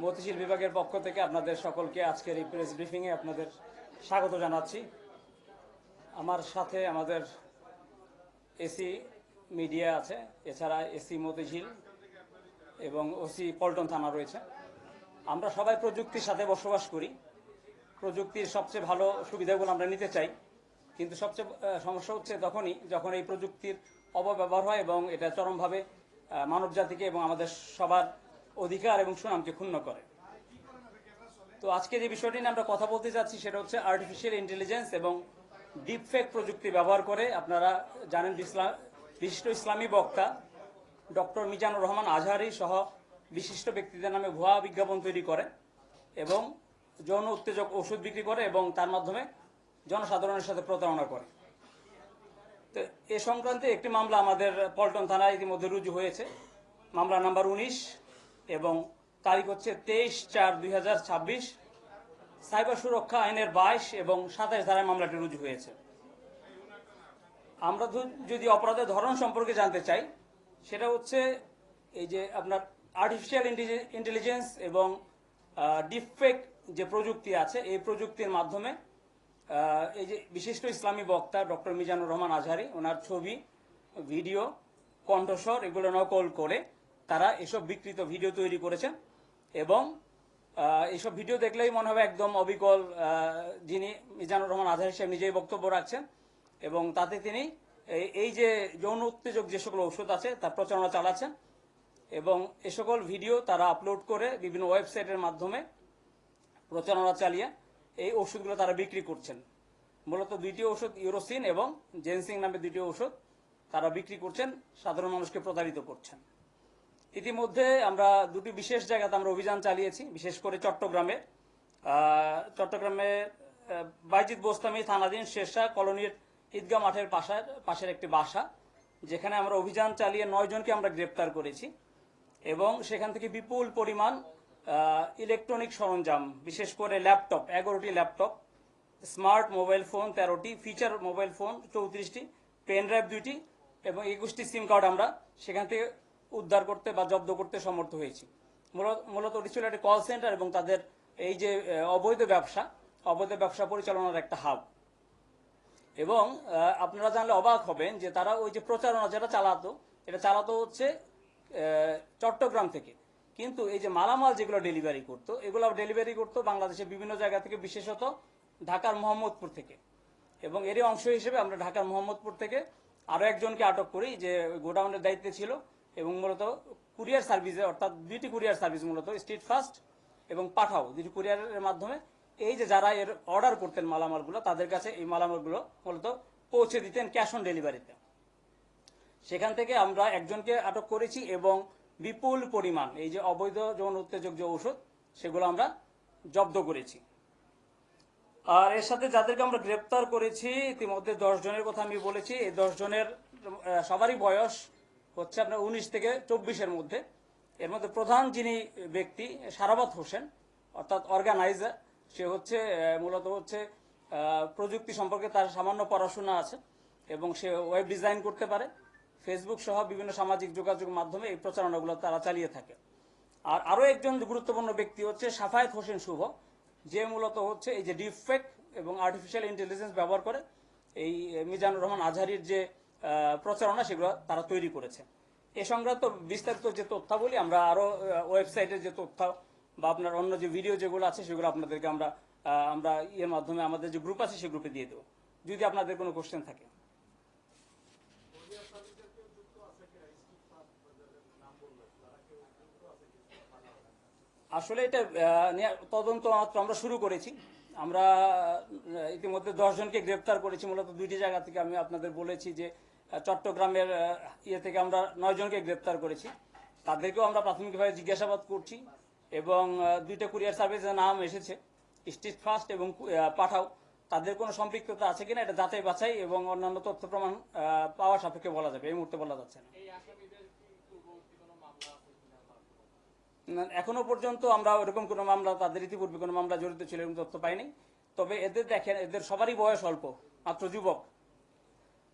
মতিঝিল বিভাগের পক্ষ থেকে আপনাদের সকলকে আজকের এই প্রেস ব্রিফিংয়ে আপনাদের স্বাগত জানাচ্ছি। আমার সাথে আমাদের এসি মিডিয়া আছে, এছাড়া এসি মতিঝিল এবং ওসি পল্টন থানা রয়েছে। আমরা সবাই প্রযুক্তির সাথে বসবাস করি, প্রযুক্তির সবচেয়ে ভালো সুবিধাগুলো আমরা নিতে চাই, কিন্তু সবচেয়ে সমস্যা হচ্ছে তখনই যখন এই প্রযুক্তির অপব্যবহার হয় এবং এটা চরমভাবে মানবজাতিকে এবং আমাদের সবার অধিকার এবং সুনামকে ক্ষুণ্ণ করে। তো আজকে যে বিষয়টি নিয়ে আমরা কথা বলতে যাচ্ছি সেটা হচ্ছে আর্টিফিশিয়াল ইন্টেলিজেন্স এবং ডিপফেক প্রযুক্তি ব্যবহার করে আপনারা জানেন বিশিষ্ট ইসলামী বক্তা ডক্টর মিজানুর রহমান আজহারি সহ বিশিষ্ট ব্যক্তিদের নামে ভুয়া বিজ্ঞাপন তৈরি করে এবং যৌন উত্তেজক ওষুধ বিক্রি করে এবং তার মাধ্যমে জনসাধারণের সাথে প্রতারণা করে। তো এ সংক্রান্তে একটি মামলা আমাদের পল্টন থানায় ইতিমধ্যে রুজু হয়েছে, মামলা নাম্বার 19 এবং তারিখ হচ্ছে 23/4/2026। সাইবার সুরক্ষা আইনের 22 এবং 27 ধারায় মামলাটি রুজু হয়েছে। আমরা যদি অপরাধের ধরন সম্পর্কে জানতে চাই, সেটা হচ্ছে এই যে আপনার আর্টিফিশিয়াল ইন্টেলিজেন্স এবং ডিপফেক যে প্রযুক্তি আছে, এই প্রযুক্তির মাধ্যমে এই যে বিশিষ্ট ইসলামী বক্তা ডক্টর মিজানুর রহমান আজহারি ওনার ছবি, ভিডিও, কণ্ঠস্বর এগুলো নকল করে তারা এসব বিকৃত ভিডিও তৈরি করেছেন এবং এইসব ভিডিও দেখলেই মনে হবে একদম অবিকল যিনি মিজানুর রহমান আজহারি সাহেব নিজেই বক্তব্য রাখছেন এবং তাতে তিনি এই যে যৌন উত্তেজক যে সকল ঔষধ আছে তার প্রচারণা চালাচ্ছেন এবং এ সকল ভিডিও তারা আপলোড করে বিভিন্ন ওয়েবসাইটের মাধ্যমে প্রচারণা চালিয়ে এই ওষুধগুলো তারা বিক্রি করছেন। মূলত দুইটি ওষুধ, ইউরোসিন এবং জেনসিং নামে দুইটি ওষুধ তারা বিক্রি করছেন, সাধারণ মানুষকে প্রতারিত করছেন। ইতিমধ্যে আমরা দুটি বিশেষ জায়গাতে আমরা অভিযান চালিয়েছি, বিশেষ করে চট্টগ্রামে বাইজিদ বোস্তামি থানাধীন শেরশাহ কলোনির ঈদগাহ মাঠের পাশের একটি বাসা, যেখানে আমরা অভিযান চালিয়ে 9 জনকে আমরা গ্রেপ্তার করেছি এবং সেখান থেকে বিপুল পরিমাণ ইলেকট্রনিক সরঞ্জাম, বিশেষ করে ল্যাপটপ 11টি ল্যাপটপ, স্মার্ট মোবাইল ফোন 13টি, ফিচার মোবাইল ফোন 34টি, পেন ড্রাইভ 2টি এবং 21টি সিম কার্ড আমরা সেখান থেকে উদ্ধার করতে বা জব্দ করতে সমর্থ হয়েছি। মূলত ওটি ছিল একটি কল সেন্টার এবং তাদের এই যে অবৈধ ব্যবসা পরিচালনার একটা হাব। এবং আপনারা জানলে অবাক হবেন যে তারা ওই যে প্রচারণা যেটা চালাতো হচ্ছে চট্টগ্রাম থেকে, কিন্তু এই যে মালামাল যেগুলো ডেলিভারি করতো বাংলাদেশের বিভিন্ন জায়গা থেকে, বিশেষত ঢাকার মোহাম্মদপুর থেকে। এবং এরই অংশ হিসেবে আমরা ঢাকার মোহাম্মদপুর থেকে আরও একজনকে আটক করি যে গোডাউনের দায়িত্বে ছিল এবং মূলত কুরিয়ার সার্ভিসে, অর্থাৎ দুইটি কুরিয়ার সার্ভিস, মূলত স্ট্রিট ফাস্ট এবং পাঠাও, দুটি কুরিয়ারের মাধ্যমে এই যে যারা এর অর্ডার করতেন মালামালগুলো, তাদের কাছে এই মালামালগুলো মূলত পৌঁছে দিতেন ক্যাশ অন ডেলিভারিতে। সেখান থেকে আমরা একজনকে আটক করেছি এবং বিপুল পরিমাণ এই যে অবৈধ যৌন উত্তেজক যে ঔষধ সেগুলো আমরা জব্দ করেছি। আর এর সাথে যাদেরকে আমরা গ্রেপ্তার করেছি ইতিমধ্যে 10 জনের কথা আমি বলেছি। এই 10 জনের সবারই বয়স হচ্ছে আপনার 19 থেকে 24-এর মধ্যে। এর মধ্যে প্রধান যিনি ব্যক্তি সারাবাত হোসেন, অর্থাৎ অর্গানাইজার, সে হচ্ছে মূলত প্রযুক্তি সম্পর্কে তার সামান্য পড়াশোনা আছে এবং সে ওয়েব ডিজাইন করতে পারে। ফেসবুক সহ বিভিন্ন সামাজিক যোগাযোগ মাধ্যমে এই প্রচারণাগুলো তারা চালিয়ে থাকে। আর আরও একজন গুরুত্বপূর্ণ ব্যক্তি হচ্ছে সাফায়েত হোসেন শুভ, যে মূলত এই যে ডিপফেক এবং আর্টিফিশিয়াল ইন্টেলিজেন্স ব্যবহার করে এই মিজানুর রহমান আজহারির যে প্রচারণা সেগুলো তারা তৈরি করেছে। এ সংক্রান্ত বিস্তারিত যে তথ্যাবলী আমরা আরও ওয়েবসাইটের যে তথ্য বা আপনার অন্য যে ভিডিও যেগুলো আছে সেগুলো আপনাদেরকে আমরা এর মাধ্যমে আমাদের যে গ্রুপ আছে সেই গ্রুপে দিয়ে দেবো, যদি আপনাদের কোনো কোশ্চেন থাকে। আসলে এটা তদন্ত মাত্র আমরা শুরু করেছি। আমরা ইতিমধ্যে 10 জনকে গ্রেপ্তার করেছি, মূলত দুইটি জায়গা থেকে। আমি আপনাদের বলেছি যে চট্টগ্রামের থেকে আমরা 9 জনকে গ্রেপ্তার করেছি, তাদেরকেও আমরা প্রাথমিকভাবে জিজ্ঞাসাবাদ করছি এবং দুইটা কুরিয়ার সার্ভিসের নাম এসেছে, স্ট্রিট ফাস্ট এবং পাঠাও, তাদের কোনো সম্পৃক্ততা আছে কিনা এটা যাচাই বাছাই এবং অন্যান্য তথ্য প্রমাণ পাওয়া সাপেক্ষে বলা যাবে, এই মুহূর্তে বলা যাচ্ছে না। এখনো পর্যন্ত আমরা ওরকম কোনো মামলা, তাদের ইতিপূর্বে কোনো মামলা জড়িত ছিল এরকম তথ্য পাইনি। তবে এদের দেখেন, এদের সবারই বয়স অল্প, মাত্র যুবক,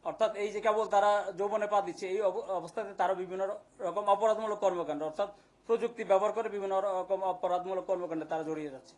অর্থাৎ এই যে কেবল তারা যৌবনে পা দিচ্ছে, এই অবস্থাতে তারা বিভিন্ন রকম অপরাধমূলক কর্মকাণ্ড, অর্থাৎ প্রযুক্তি ব্যবহার করে বিভিন্ন রকম অপরাধমূলক কর্মকাণ্ডে তারা জড়িয়ে যাচ্ছে।